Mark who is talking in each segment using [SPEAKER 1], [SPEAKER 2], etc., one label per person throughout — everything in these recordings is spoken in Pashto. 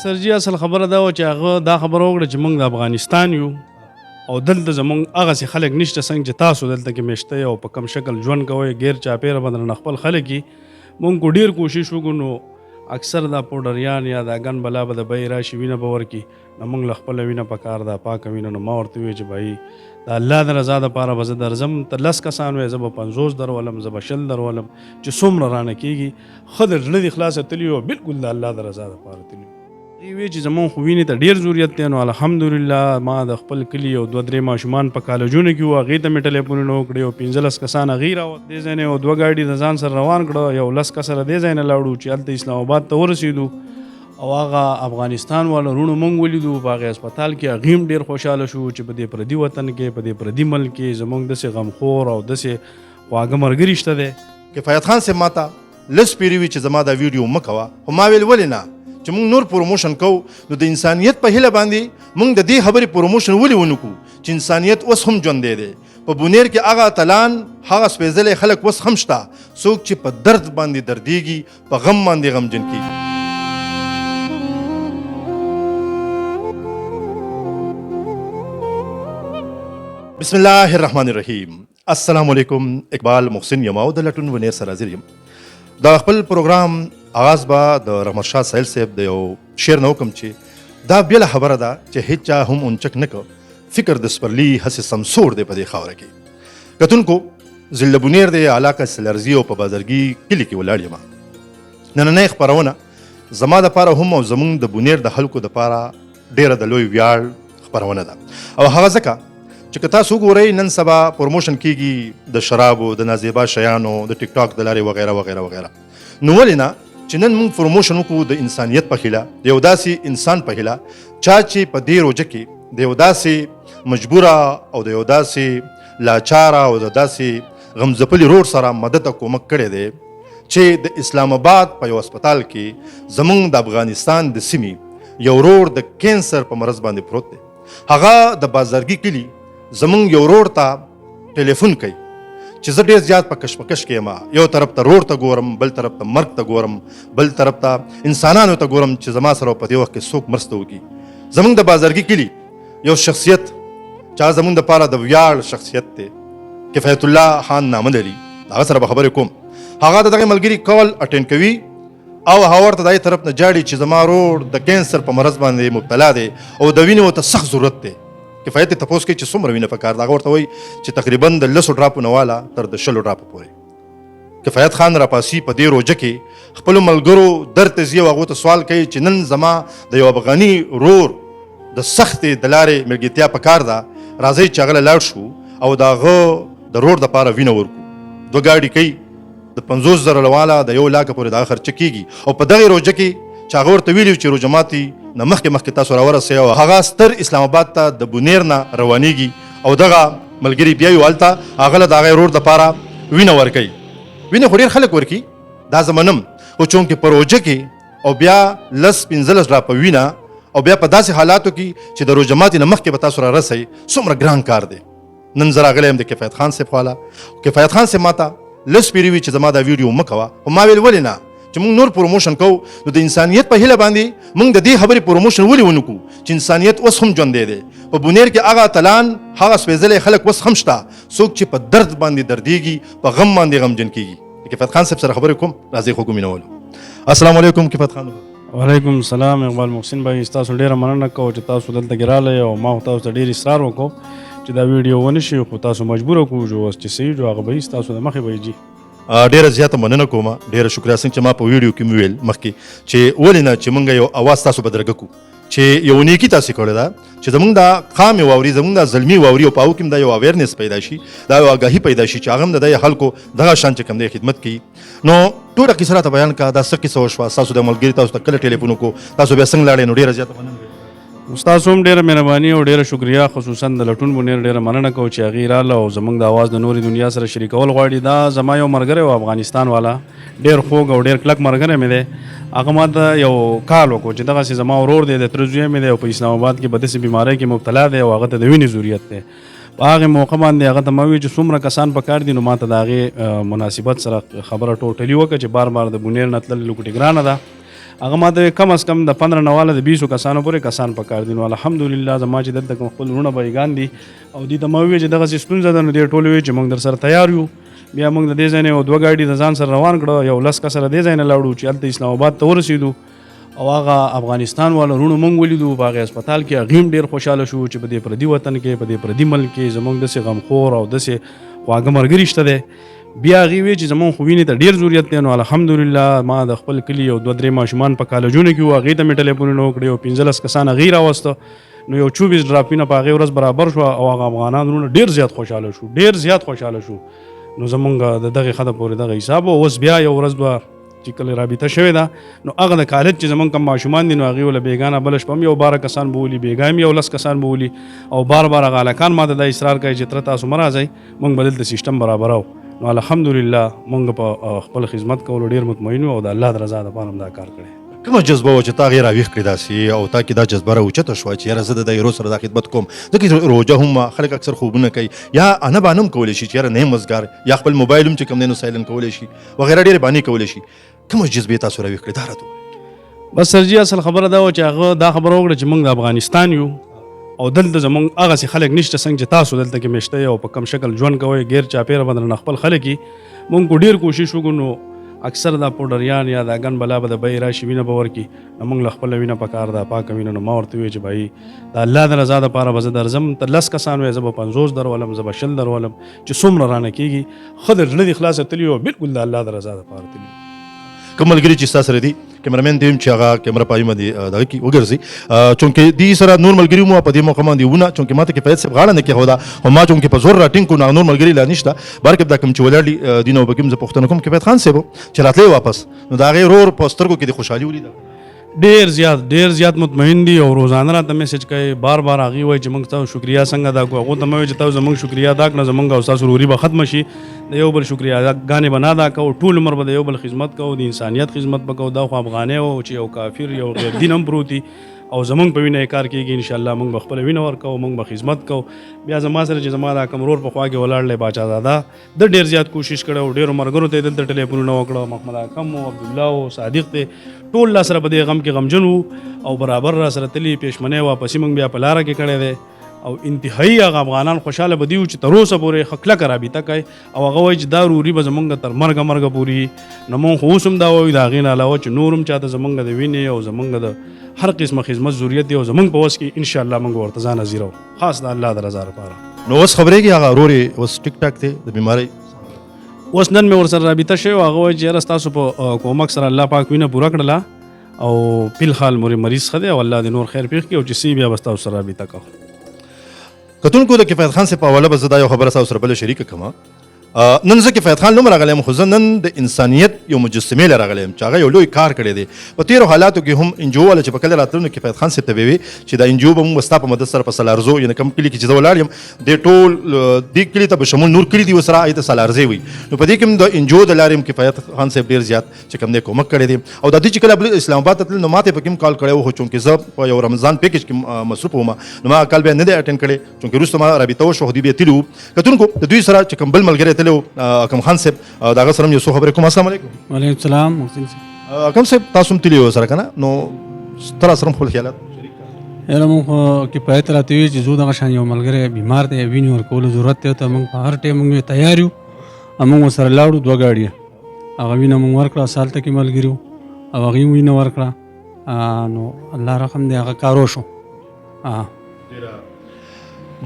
[SPEAKER 1] سرجي اصل خبره دا و چې هغه دا خبره وکړه چې موږ د افغانستان یو او دلته زموږ هغسې خلک نشته څنګه چې تاسو دلته کې میشته او په کم شکل ژوند کوئ غیر چاپېره باندې خپل خلک یي موږ کو ډېر کوشش وکړو نو اکثر دا پوډریان یا دا ګن بلا به د بیې راشي وینه به ورکړي نو موږ له خپله وینه پکار ده پاکه وینه نو ما ورته وویل چې بھائی د الله د رضا دپاره به زه درځم ته 10 کسان وی زه به 50 درولم زه به 100 درولم چې څومره رانه کېږي ښه د زړه دې خلاصه تلي او بلکل د الله د رضا دپاره تلي دوی وی چې زمونږ خو وینې ته ډېر ضرورت دی نو الحمدلله ما د خپل کلي یو 2-3 ماشومان په کالجونو کې وو هغې ته مې ټلیفونونه وکړې او 15 کسان هغې راوت دې ځای نه یو 2 ګاډي د ځان سره روان کړه یو 10 کسه دې ځای نه لاړو چې هلته اسلام آباد ته ورسېدو او هغه افغانستان والو وروڼو موږ ولیدو په هغې هسپتال کې هغې هم ډېر خوشحاله شو چې په دې پردي وطن کې په دې پردي ملک کې زموږ داسې غمخور او داسې خواږه ملګري شته دی
[SPEAKER 2] کفایت خان صاحب ماته لس پیرې وي چې زما دا ویډیو مه کوه خو ما ویل ولې نه چې موږ نور پروموشن کوو نو د انسانیت په هیله باندې موږ د دې خبرې پروموشن ولې ونه کړو چې انسانیت اوس هم ژوندی دی په بونیر کې هغه اتلان هغه سپېڅلي خلک اوس هم شته څوک چې په درد باندې دردیږي په غم باندې غمجن کېږي بسم الله الرحمن الرحیم السلام علیکم اقبال محسن یم او د لټون ونیر سره حاضر یم دا خپل پروګرام آغاز به د رحمت شاه سایل صاحب د یو شعر نه وکم چې دا بیله خبره ده چې هیڅ چا هم اونچک نه کو فکر د سپرلی هسې سمسور دی په دې خاوره کې کتونکو ضلع بونیر د علاقه سلرزي او په بازرګي کلي کې ولاړ یم نننۍ خپرونه زما دپاره هم او زموږ د بونیر د خلکو دپاره ډېره د لوی ویاړ خپرونه ده او هغه ځکه چې که تاسو وګورئ نن سبا پروموشن کېږي د شرابو د نازیبا شیانو د ټیک ټاک د لارې وغیره وغیره وغیره نو ولې نه چې نن موږ پروموشن وکړو د انسانیت په هیله د یو داسې انسان په هیله چا چې په دې روژه کې د یو داسې مجبوره او د یو داسې لاچاره او د داسې غمځپلي رور سره مدد او کومک کړی دی چې د اسلام آباد په یو هسپتال کې زموږ د افغانستان د سیمې یو ورور د کینسر په مرض باندې پروت دی هغه د بازرګي کلي زمونږ یو ورور ته ټلیفون کوي چې زه ډېر زیات په کشمکش کې یم یو طرف ته رور ته ګورم بل طرف ته مرګ ته ګورم بل طرف ته انسانانو ته ګورم چې زما سره په دې وخت کې څوک مرسته وکړي زمونږ د بازرګي کلي یو شخصیت چې هغه زمونږ دپاره د ویاړ شخصیت دی کفایت الله خان نامه لري هغه سره به خبرې کوم هغه د دغې ملګري کال اټینډ کوي او هغه ورته دغې طرف نه جاړي چې زما رور د کینسر په مرض باندې مبتلا دی او د وینې ورته سخت ضرورت دی کفایت ته تپوس کوي چې څومره وینه پکار ده هغه ورته وایي چې تقریبا د 10 ډراپو نه واله تر د 20 ډراپو پورې کفایت خان راپاسي په دې روژه کې خپلو ملګرو درد ته ځي او هغو ته سوال کوي چې نن زما د یو افغاني ورور د سختې د لارې ملګرتیا پکار ده راځئ چې هغه له لاړ شو او د هغه د رور دپاره وینه ورکړو 2 ګاډي کوي د 50,000 والا د 1 لاکه پورې دغه خرچه کېږي او په دغې روژه کې چې هغه ورته ویلي چې روژه ماتي نه مخکې تاسو راورسئ او هغه ستر اسلام آباد ته د بونیر نه روانېږي او دغه ملګري بیا یو هلته هغه له د هغې ورور دپاره وینه ورکوي وینه خو ډېر خلک ورکي دا زه منم خو چونکې په روژه کې او بیا 10-15 ډراپه وینه او بیا په داسې حالاتو کې چې د روژه ماتي نه مخکې به تاسو رارسئ څومره ګران کار دی نن زه راغلی یم د کفایت خان صاحب خواله کفایت خان صاحب ماته لس پیرې وي چې زما دا ویډیو مه کوه خو ما ویل ولې نه چې موږ نور پروموشن کوو نو د انسانیت په هیله باندې موږ د دې خبرې پروموشن ولې ونه کړو چې انسانیت اوس هم ژوندی دی په بونیر کې هغه اتلان هغه سپېڅلي خلک اوس هم شته څوک چې په درد باندې دردیږي په غم باندې غمجن کېږي د کفایت خان صاحب سره خبرې کوم راځئ خو کومینولو السلام علیکم کفایت خان
[SPEAKER 1] وعلیکم السلام اقبال محسن بھائی تاسو ډېره مننه کوم چې تاسو دلته کې راغلی او ما تاسو ته ډېر اصرار وکړو چې دا ویډیو ونه شي خو تاسو مجبوره کړو چې اوس چې صحیح جو هغه به تاسو د مخې به جي
[SPEAKER 2] ډیره زیاته مننه کوم ډیره شکریا څنګه چې ما په ویډیو کې مې ویل مخکې چې ولې نه چې موږ یو اواز تاسو بدرګه کو چې یو نیکی تاسو کړی ده چې زموږ د قام واوري زموږ د ظلمي واوري او په هغو کې دا یو اویرنس پیدا شي دا یو آګاهي پیدا شي چې هغه هم د دې خلکو دغه شان چې کوم دی خدمت کوي نو ټوله کیسه راته بیان کړه دا څه کیسه وشوه ستاسو د ملګري تاسو ته کله ټلیفون وکړو تاسو بیا څنګه لاړئ نو ډیره زیاته مننه
[SPEAKER 1] تاسو هم ډېره مهرباني او ډېره شکریا خصوصا د لټون بونیر ډېره مننه کوم چې هغې راله او زموږ د اواز د نورې دنیا سره شریکول غواړي دا زما یو ملګری و افغانستان والا ډېر خوږ او ډېر کلک ملګری مې دی هغه ما ته یو کال وکړو چې دغسې زما ورور دی د تره زوی مې دی او په اسلام آباد کې په داسې بیمارۍ کې مبتلا دی او هغه ته د وینې ضرورت دی په هغې موقع باندې هغه ته ما وویل چې څومره کسان پکار دي نو ما ته د هغې مناسبت سره خبره ټوټلي وکړه چې بار بار د بونیر نه تلل لوکټې ګرانه ده هغه ماته کم از کم د 15 نه والا د 20 کسانو پورې کسان پکار دي. نو الحمدلله زما چې دلته کوم خپل وروڼه بایګان دي او دې ته ما وویل چې دغسې ستونزه ده نو دې ټول وویل چې موږ در سره تیار یو. بیا موږ د دې ځای نه 2 ګاډي د ځان سره روان کړه، یو 10 کسه د دې ځای نه لاړو چې هلته اسلام آباد ته ورسېدو او هغه افغانستان والا وروڼو موږ ولیدو په هغې هسپتال کې. هغې هم ډېر خوشحاله شو چې په دې پردي وطن کې په دې پردي ملک کې زموږ داسې غمخور او داسې خواږه ملګري شته دی. بیا هغې وی چې زموږ خو وینې ته ډېر ضرورت دی. نو الحمدلله ما د خپل کلي یو 2-3 ماشومان په کالجونو کې وو، هغې ته مې ټلیفونونه وکړې، یو 15 کسان هغې راوسته. نو یو 24 ډراپونه په هغې ورځ برابر شوه او هغه افغانان وروڼه ډېر زیات خوشحاله شو، ډېر زیات خوشحاله شو. نو زمونږ د دغې خده پورې دغه حساب و. اوس بیا یو ورځ دوه چې کله رابطه شوې ده نو هغه د کالج چې زمونږ کوم ماشومان دي نو هغې وله بیګانه بله شپه هم یو 12 کسان به ولي، بیګا هم یو 10 کسان به ولي او بار بار هغه هلکان ما ته دا اصرار کوي چې تره تاسو مه راځئ، موږ به دلته سیسټم برابرو. نو الحمدلله موږ په خپل خدمت کولو ډېر مطمئن یو او د الله د رضا دپاره هم دا کار کړی.
[SPEAKER 2] کومه جذبه وه چې تا هغې راویښ کړې داسې او تا کې دا جذبه راوچته شوه چې یاره زه د هیرو سره دا خدمت کوم؟ ځکه چې روژه هم خلک اکثر خوبونه کوي یا انه بانه هم کولی شي چې یاره نه یم وزګار یا خپل موبایل هم چې کوم دی نو سایلنټ کولی شي وغیره ډېرې بانې کولی شي. کومه جذبې تاسو راویښ کړې دا راته ووایئ.
[SPEAKER 1] بس سرجي اصل خبره دا وه چې هغه دا خبره وکړه چې موږ د افغانستان یو او دلته زموږ هغسې خلک نشته څنګه چې تاسو دلته کې میشته یې او په کم شکل ژوند کوئ غیر چاپېره باندې خپل خلک یي. موږ خو ډېر کوشش وکړو نو اکثر دا پوډریان یا دا ګن بلا به د بیې راشي وینه به ورکړي نو موږ له خپله وینه پکار ده پاکه وینه. نو ما ورته وویل چې بھائی د الله د رضا دپاره به زه درځم، ته 10 کسان وی زه به 50 درولم، زه به 100 درولم چې څومره رانه کېږي. ښه د زړه دې خلاصه تلي او بلکل د الله د رضا دپاره تلي.
[SPEAKER 2] کوم ملګري چې ستا سره دي کیمرمین دی هم چې هغه کیمره پای باندې دغه کې وګرځي چونکې دې سره نور ملګري مو په دې موقع باندې ونه چونکې ما ته کفایت صاحب غاړه نه کېښوده او ما چونکې په زور راټینګ کړو نو نور ملګري لا نشته. بلکې دا کوم چې ولاړ دي دي نو به کوم زه پوښتنه کوم کفایت خان صاحب چې راتلی واپس نو د هغې ورور په سترګو کې د خوشحالي ولیده؟
[SPEAKER 1] ډېر زیات مطمئن دي او روزانه راته میسج کوي، بار بار هغې وایي چې موږ تاسو شکریا څنګه ادا کړو. هغو ته مې وایي چې تاسو زموږ شکریا ادا کړه زموږ او ستاسو وروري به ختمه شي، د یو بل شکریا ګانې به نه ادا کوو، ټول عمر به د یو بل خدمت کوو، د انسانیت خدمت به کوو. دا خو افغانی و چې یو کافر یو غیر دین هم پروت دي او زمونږ په وینه یې کار کېږي. انشاءالله موږ به خپله وینه ورکوو، موږ به خدمت کوو. بیا زما سره چې زما دا کوم ورور په خوا کې ولاړ دی باچا زاده ده ډېر زیات کوشش کړی او ډېرو ملګرو ته یې دلته ټلیفونونه وکړه، محمد حکم و عبدالله و صادق دی ټول را سره په دې غم کې غمجن وو او برابر را سره تلي پېشمنۍ واپسي موږ بیا په لاره کې کړی دی او انتهایی هغه افغانان خوشحاله به دي وو چې تر اوسه پورې ښه کلکه رابطه کوي او هغه وایي چې دا وروري به زمونږ تر مرګه پورې. نو مونږ خو اوس هم دا وایو د هغې نه علاوه چې نور هم چاته زمونږ د وینې او زمونږ د هر قسمه خدمت ضرورت دی او زمونږ په وس کې انشاءالله موږ ورته ځان حاضروو خاص د الله د رضا لپاره.
[SPEAKER 2] نو اوس خبرېږي هغه ورور یې اوس ټیک ټاک دی د بیمارۍ؟
[SPEAKER 1] اوس نن مې ورسره رابطه شوې وه، هغه وایي چې یاره ستاسو په کومک سره الله پاک وینه پوره کړله او فلحال مریض ښه دی او الله دې نور خیر پېښ کړي او چې سی بیا به ستاسو سره رابطه کوو.
[SPEAKER 2] کتونکو د کفایت خان صاحب په حواله به زه دا یو خبره ستاسو سره بله شریکه کړم. نن زه کفایت خان نوم راغلی یم خو زه نن د انسانیت یو مجسمې له راغلی یم چې هغه یو لوی کار کړی دی. په تېرو حالاتو کې هم انجو والا چې په کله راتلو نو کفایت خان صاحب ته به وي چې دا انجو به موږ ستا په مدد سره په سالارزو یعنې کوم کلي کې چې زه ولاړ یم دې ټول دې کلي ته به شمول نور کلي دي ورسره هغې ته سالارزې وي. نو په دې کې هم د انجو د لارې هم کفایت خان صاحب ډېر زیات چې کوم دی کومک کړی دی او دا دوی چې کله اسلام آباد ته تلل نو ما ته پکې هم کال کړی و خو چونکې زه په یو رمضان پیکج کې مصروف وم نو ما کال بیا نه دی اټینډ کړی چونکې وروسته ما رابطه وشوه خو دوی بیا تللي وو. کتونکو د دوی سره چې کوم بل ملګری تللی و اکرم خان صاحب د هغه سره هم یو څو خبرې کوم. السلام علیکم.
[SPEAKER 3] وعلیکم السلام محسن صاحب.
[SPEAKER 2] اکرم صاحب تاسو هم تللي و سره که نه نو ته راسره هم خپل خیالات
[SPEAKER 3] یاره مونږ خو کفایت راته وي چې زه دغه شان یو ملګری بیمار دی وینې ورکولو ضرورت دی ته مونږ په هر ټایم مونږ تیار یو مونږ ورسره لاړو 2 ګاډي هغه وینه مونږ ورکړه سالته کې ملګري وو او هغې وینه ورکړه نو الله رحم دی هغه کار وشو.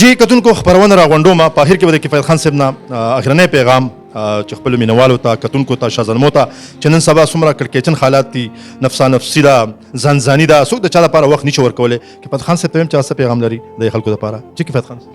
[SPEAKER 2] جی کتونکو خپرونه راغونډوم په اخر کې به د کفایت خان صاحب نه اخرنی پیغام چې خپلو مینوالو ته کتونکو ته شازلمو ته چې نن سبا څومره کړکېچن حالات دي نفسا نفسي ده ځانځاني ده څوک د چا لپاره وخت نشي ورکولی. کفایت خان صاحب ته ویم چې څه پیغام لري د خلکو لپاره؟ چې کفایت خان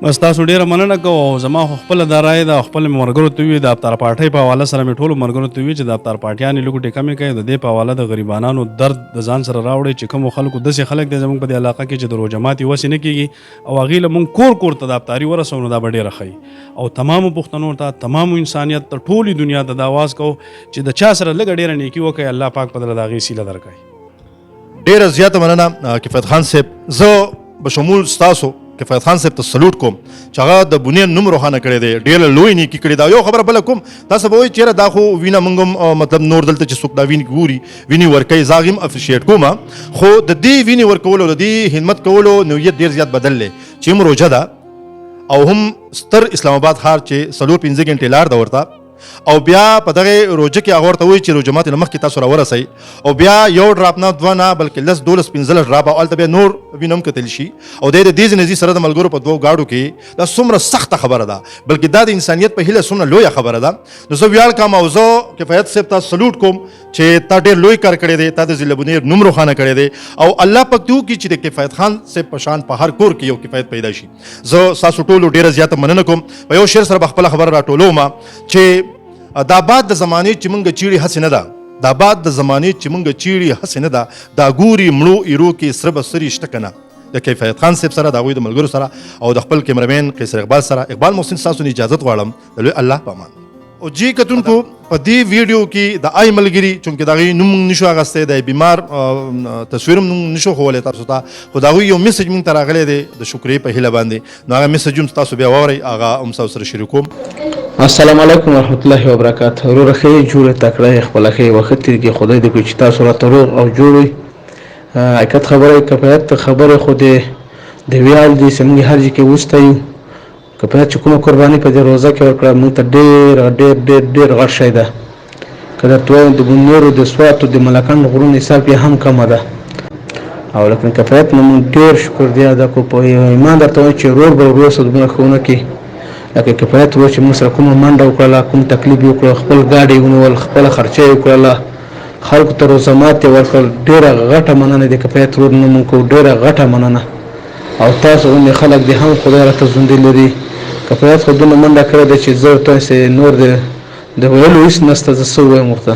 [SPEAKER 1] بس تاسو ډېره مننه کوو او زما خو خپله دا رایه ده خپل مې ملګرو ته وي د افطار پارټۍ په حواله سره مې ټولو ملګرو ته وي چې د افطار پارټیانې لږ کمې کوي د دې په حواله د غریبانانو درد د ځان سره راوړئ چې کومو خلکو داسې خلک دی زموږ په دې علاقه کې چې د روژه ماتې وسې نه کېږي او هغې له مونږ کور ته د افطاري ورسوو نو دا به ډېره ښه او تمامو پښتنو ته تمامو انسانیت ته ټولې دنیا ته دا آواز کوو چې د چا سره لږه ډېره نیکي وکړئ الله پاک په دله د هغې سیله درکوي.
[SPEAKER 2] ډېره زیاته مننه کفایت خان صاحب. زه بشمول ستاسو کفایت خان صاحب ته سلوټ کوم چې هغه د بنیان نوم روښانه کړی دی، ډېره لوی نیکي کړې ده. یو خبره بله کوم، تاسو به وایئ چېرې دا خو وینه موږ هم مطلب نور دلته چې څوک دا وینې ګوري وینې ورکوي، زه هغې هم اپریشیټ کوم، خو د دې وینې ورکولو د دې خدمت کولو نوعیت ډېر زیات بدل دی چې هم روژه ده او هم ستر اسلام آباد ښار چې 4-5 ګنټې لار ده ورته، او بیا په دغه روژه کې هغه ورته وایي چې روژه ماتې نه مخکې تاسو راورسئ، او بیا یو ډراپ نه 2 نه بلکې 10 12 15 ډراپ، او هلته بیا نور وینه هم کتل شي، او دی د دې ځینې سره د ملګرو په 2 ګاډو کې دا څومره سخته خبره ده، بلکې دا د انسانیت په هیله څومره لویه خبره ده. نو زه ویاړ کوم او زه کفایت صاحب ته سلوټ کوم چې تا ډېر لوی کار کړی دی، تا د ضلع بنیر نوم روښانه کړی دی، او الله پاک دې وکړي چې د کفایت خان صاحب په شان په هر کور کې یو کفایت پیدا شي. زه ستاسو ټولو ډېره زیاته مننه کوم. په یو شعر سره به خپله خبره راټولوم چې دا باد د زمانې چې مونږ چیړي هسې نه ده، دا باد د زمانې چې مونږ چیړي هسې نه ده، دا ګوري مړو ایرو کې سره به سري شته که نه. د کفایت خان صاحب سره د هغوی د ملګرو سره او د خپل کیمرمین قیصر اقبال سره، اقبال محسن ستاسو نه اجازت غواړم د لوی الله په امان. او جی کتونکو په دې ویډیو کې د آی ملګري چونکې د هغوی نوم موږ نشو اخیستی، د بیمار تصویر هم موږ نشو ښوولی تاسو ته، خو د هغوی یو میسج موږ ته راغلی دی د شکرې په هیله باندې، نو هغه میسج هم تاسو بیا واورئ، هغه هم ستاسو سره شریکوم.
[SPEAKER 4] السلام علیکم ورحمت الله وبرکاته. وروره ښه جوړه تکړه خپله ښه وخت تېر کړي، خدای دې کړي چې تاسو راته روغ او جوړ وئ. حقیقت خبره کفایت خبره خو د ویاړ دي چې موږ هر ځای کې وستایو. کفایت چې کومه قرباني په دې روزه کې ورکړه موږ ته ډېر ډېر ډېر ډېر غټ شی ده. که درته وایم د بونیرو د سواتو د ملکان غرونو حساب یې هم کمه ده، او لیکن کفایت نه موږ ډېر شکر دی ادا کوو. په ایمان درته وایم چې ورور به ورور سره دومره ښه ونه کړي لکه کفایت و چې موږ سره کومه منډه وکړله، کوم تکلیف یې وکړه، خپل ګاډی یې ونیول، خپله خرچه یې وکړله، خلکو ته روزه ماتې ورکړل. ډېره غټه مننه د کفایت ورور نه موږ کوو، ډېره غټه مننه. او تاسو غوندې خلک دې هم خدای راته ژوندي لري. کفایت خو دومره منډه کړې ده چې زه ورته نور د ویلو هېڅ نشته، زه څه ووایم ورته.